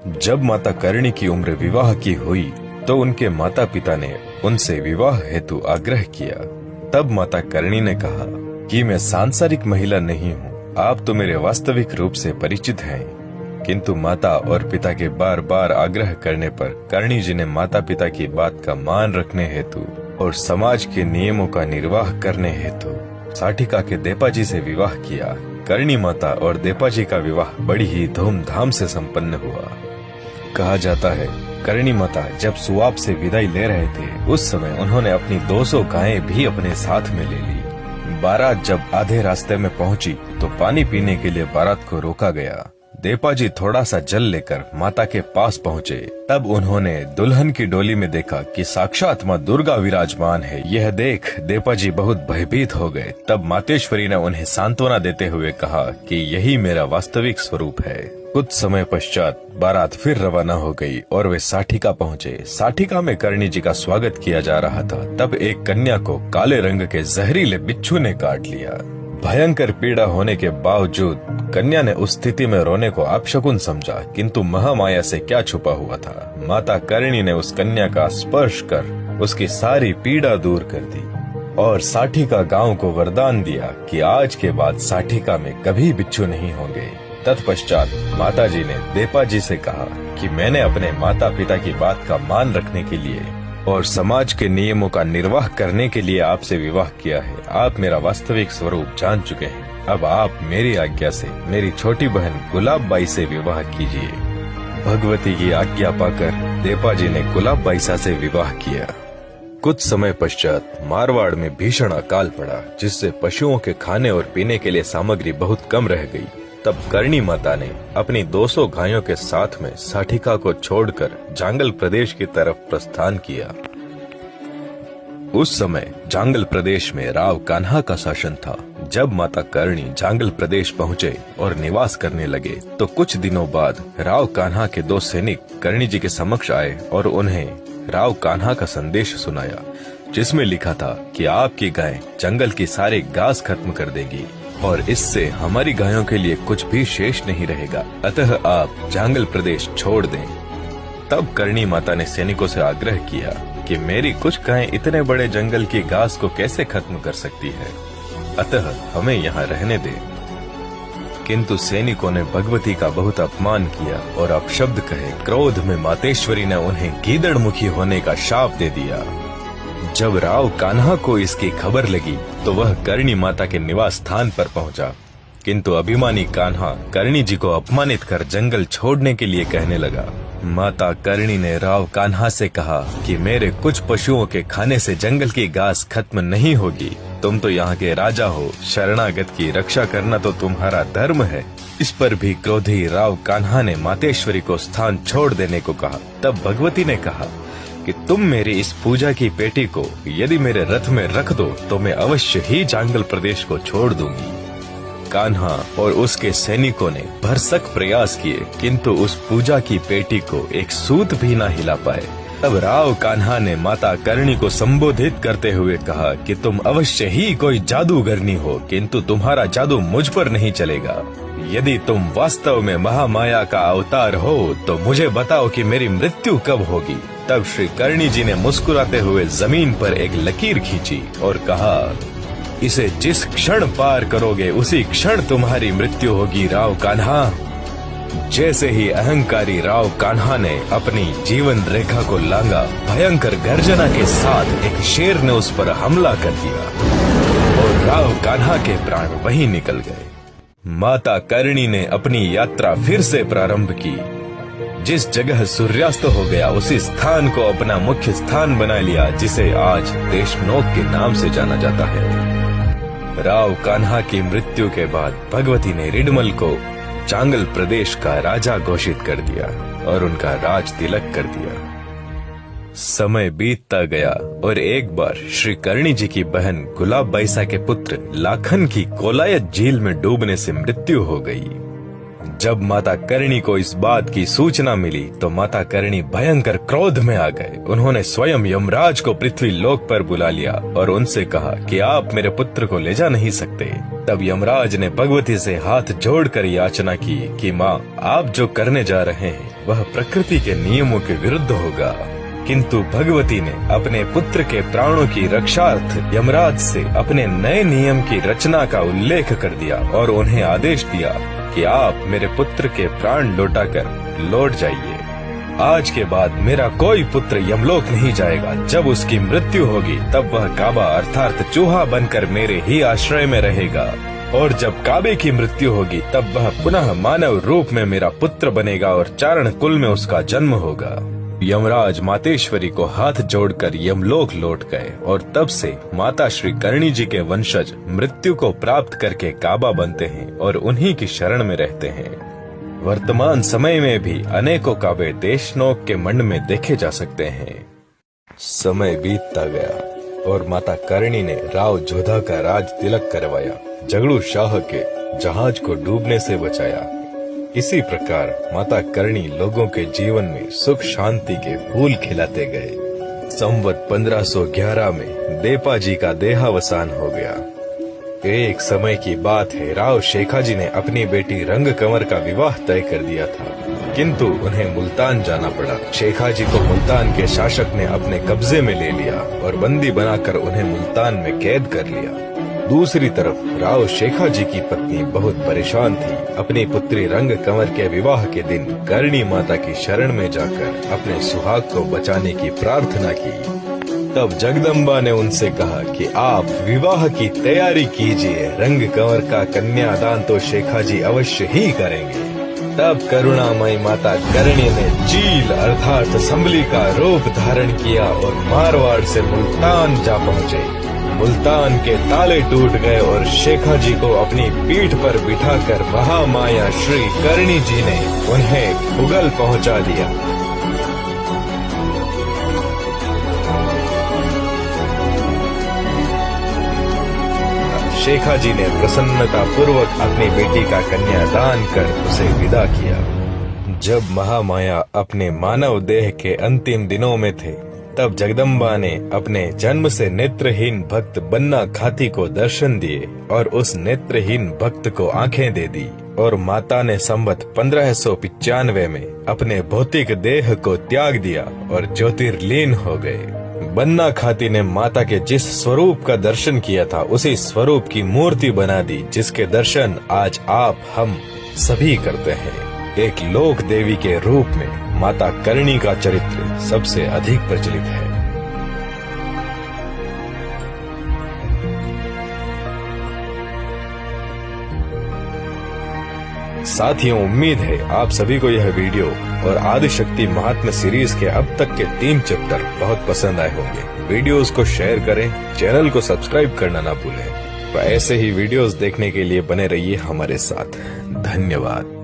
जब माता करणी की उम्र विवाह की हुई तो उनके माता पिता ने उनसे विवाह हेतु आग्रह किया। तब माता करणी ने कहा कि मैं सांसारिक महिला नहीं हूँ, आप तो मेरे वास्तविक रूप से परिचित हैं। किंतु माता और पिता के बार बार आग्रह करने पर करणी जी ने माता पिता की बात का मान रखने हेतु और समाज के नियमों का निर्वाह करने हेतु साठिका के देपाजी से विवाह किया। करणी माता और देपाजी का विवाह बड़ी ही धूमधाम से संपन्न हुआ। कहा जाता है करणी माता जब सुआब से विदाई ले रहे थे उस समय उन्होंने अपनी 200 गायें भी अपने साथ में ले ली। बारात जब आधे रास्ते में पहुंची तो पानी पीने के लिए बारात को रोका गया। देपाजी थोड़ा सा जल लेकर माता के पास पहुंचे। तब उन्होंने दुल्हन की डोली में देखा कि साक्षात मां दुर्गा विराजमान है। यह देख देपाजी बहुत भयभीत हो गए। तब मातेश्वरी ने उन्हें सांत्वना देते हुए कहा कि यही मेरा वास्तविक स्वरूप है। कुछ समय पश्चात बारात फिर रवाना हो गई और वे साठिका पहुँचे। साठिका में करणी जी का स्वागत किया जा रहा था। तब एक कन्या को काले रंग के जहरीले बिच्छू ने काट लिया। भयंकर पीड़ा होने के बावजूद कन्या ने उस स्थिति में रोने को अपशकुन समझा, किंतु महामाया से क्या छुपा हुआ था। माता करणी ने उस कन्या का स्पर्श कर उसकी सारी पीड़ा दूर कर दी और साठिका गांव को वरदान दिया कि आज के बाद साठिका में कभी बिच्छू नहीं होंगे। तत्पश्चात माताजी ने देपाजी से कहा कि मैंने अपने माता पिता की बात का मान रखने के लिए और समाज के नियमों का निर्वाह करने के लिए आपसे विवाह किया है। आप मेरा वास्तविक स्वरूप जान चुके हैं। अब आप मेरी आज्ञा से मेरी छोटी बहन गुलाब बाई से विवाह कीजिए। भगवती की आज्ञा पाकर देपाजी ने गुलाब बाई से विवाह किया। कुछ समय पश्चात मारवाड़ में भीषण अकाल पड़ा, जिससे पशुओं के खाने और पीने के लिए सामग्री बहुत कम रह गई। तब करणी माता ने अपनी 200 गायों के साथ में साठिका को छोड़कर जांगल प्रदेश की तरफ प्रस्थान किया। उस समय जांगल प्रदेश में राव कान्हा का शासन था। जब माता करणी जांगल प्रदेश पहुँचे और निवास करने लगे तो कुछ दिनों बाद राव कान्हा के 2 सैनिक करणी जी के समक्ष आए और उन्हें राव कान्हा का संदेश सुनाया, जिसमें लिखा था कि आपकी गाय जंगल की सारी घास खत्म कर देगी और इससे हमारी गायों के लिए कुछ भी शेष नहीं रहेगा, अतः आप जांगल प्रदेश छोड़ दें। तब करणी माता ने सैनिकों से आग्रह किया कि मेरी कुछ गायें इतने बड़े जंगल की घास को कैसे खत्म कर सकती है, अतः हमें यहाँ रहने दें। किंतु सैनिकों ने भगवती का बहुत अपमान किया और अपशब्द कहे। क्रोध में मातेश्वरी ने उन्हें गीदड़मुखी होने का शाप दे दिया। जब राव कान्हा को इसकी खबर लगी तो वह करणी माता के निवास स्थान पर पहुंचा, किंतु अभिमानी कान्हा करणी जी को अपमानित कर जंगल छोड़ने के लिए कहने लगा। माता करणी ने राव कान्हा से कहा कि मेरे कुछ पशुओं के खाने से जंगल की घास खत्म नहीं होगी। तुम तो यहाँ के राजा हो, शरणागत की रक्षा करना तो तुम्हारा धर्म है। इस पर भी क्रोधी राव कान्हा ने मातेश्वरी को स्थान छोड़ देने को कहा। तब भगवती ने कहा कि तुम मेरी इस पूजा की पेटी को यदि मेरे रथ में रख दो तो मैं अवश्य ही जांगल प्रदेश को छोड़ दूंगी। कान्हा और उसके सैनिकों ने भरसक प्रयास किए, किंतु उस पूजा की पेटी को एक सूत भी न हिला पाए। तब राव कान्हा ने माता करणी को संबोधित करते हुए कहा कि तुम अवश्य ही कोई जादूगरनी हो, किंतु तुम्हारा जादू मुझ पर नहीं चलेगा। यदि तुम वास्तव में महामाया का अवतार हो तो मुझे बताओ कि मेरी मृत्यु कब होगी। तब श्री करणी जी ने मुस्कुराते हुए जमीन पर एक लकीर खींची और कहा, इसे जिस क्षण पार करोगे उसी क्षण तुम्हारी मृत्यु होगी राव कान्हा। जैसे ही अहंकारी राव कान्हा ने अपनी जीवन रेखा को लांगा, भयंकर गर्जना के साथ एक शेर ने उस पर हमला कर दिया और राव कान्हा के प्राण वहीं निकल गए। माता करणी ने अपनी यात्रा फिर से प्रारंभ की। जिस जगह सूर्यास्त हो गया उसी स्थान को अपना मुख्य स्थान बना लिया, जिसे आज देशनोक के नाम से जाना जाता है। राव कान्हा की मृत्यु के बाद भगवती ने रिडमल को जांगल प्रदेश का राजा घोषित कर दिया और उनका राज तिलक कर दिया। समय बीतता गया और एक बार श्री करणी जी की बहन गुलाब बाईसा के पुत्र लाखन की कोलायत झील में डूबने से मृत्यु हो गई। जब माता करणी को इस बात की सूचना मिली तो माता करणी भयंकर क्रोध में आ गए। उन्होंने स्वयं यमराज को पृथ्वी लोक पर बुला लिया और उनसे कहा कि आप मेरे पुत्र को ले जा नहीं सकते। तब यमराज ने भगवती से हाथ जोड़कर याचना की कि माँ, आप जो करने जा रहे हैं वह प्रकृति के नियमों के विरुद्ध होगा। किंतु भगवती ने अपने पुत्र के प्राणों की रक्षार्थ यमराज से अपने नए नियम की रचना का उल्लेख कर दिया और उन्हें आदेश दिया कि आप मेरे पुत्र के प्राण लौटाकर लौट जाइए। आज के बाद मेरा कोई पुत्र यमलोक नहीं जाएगा। जब उसकी मृत्यु होगी तब वह काबा अर्थात चूहा बनकर मेरे ही आश्रय में रहेगा, और जब काबे की मृत्यु होगी तब वह पुनः मानव रूप में मेरा पुत्र बनेगा और चारण कुल में उसका जन्म होगा। यमराज मातेश्वरी को हाथ जोड़कर यमलोक लौट गए और तब से माता श्री करणी जी के वंशज मृत्यु को प्राप्त करके काबा बनते हैं और उन्हीं की शरण में रहते हैं। वर्तमान समय में भी अनेकों काबे देशनोक के मंड में देखे जा सकते हैं। समय बीतता गया और माता करणी ने राव जोधा का राज तिलक करवाया, झगड़ू शाह के जहाज को डूबने से बचाया। इसी प्रकार माता करणी लोगों के जीवन में सुख शांति के फूल खिलाते गए। संवत 1511 में देपा जी का देहावसान हो गया। एक समय की बात है, राव शेखाजी ने अपनी बेटी रंग कंवर का विवाह तय कर दिया था, किंतु उन्हें मुल्तान जाना पड़ा। शेखाजी को मुल्तान के शासक ने अपने कब्जे में ले लिया और बंदी बनाकर उन्हें मुल्तान में कैद कर लिया। दूसरी तरफ राव शेखाजी की पत्नी बहुत परेशान थी। अपनी पुत्री रंग कंवर के विवाह के दिन करणी माता की शरण में जाकर अपने सुहाग को बचाने की प्रार्थना की। तब जगदम्बा ने उनसे कहा कि आप विवाह की तैयारी कीजिए, रंग कंवर का कन्यादान तो शेखाजी अवश्य ही करेंगे। तब करुणामयी माता करणी ने चील अर्थात संभली का रूप धारण किया और मारवाड़ से मुल्तान जा पहुँचे। मुल्तान के ताले टूट गए और शेखाजी को अपनी पीठ पर बिठाकर महामाया श्री करणी जी ने उन्हें मुगल पहुंचा दिया। शेखाजी ने प्रसन्नता पूर्वक अपनी बेटी का कन्यादान कर उसे विदा किया। जब महामाया अपने मानव देह के अंतिम दिनों में थे तब जगदम्बा ने अपने जन्म से नेत्रहीन भक्त बन्ना खाती को दर्शन दिए और उस नेत्रहीन भक्त को आंखें दे दी, और माता ने संवत 1595 में अपने भौतिक देह को त्याग दिया और ज्योतिर्लीन हो गए। बन्ना खाती ने माता के जिस स्वरूप का दर्शन किया था उसी स्वरूप की मूर्ति बना दी, जिसके दर्शन आज आप हम सभी करते हैं। एक लोक देवी के रूप में माता करणी का चरित्र सबसे अधिक प्रचलित है। साथियों, उम्मीद है आप सभी को यह वीडियो और आदिशक्ति महात्म्य सीरीज के अब तक के 3 चैप्टर बहुत पसंद आए होंगे। वीडियोस को शेयर करें, चैनल को सब्सक्राइब करना ना भूलें। तो ऐसे ही वीडियोस देखने के लिए बने रहिए हमारे साथ। धन्यवाद।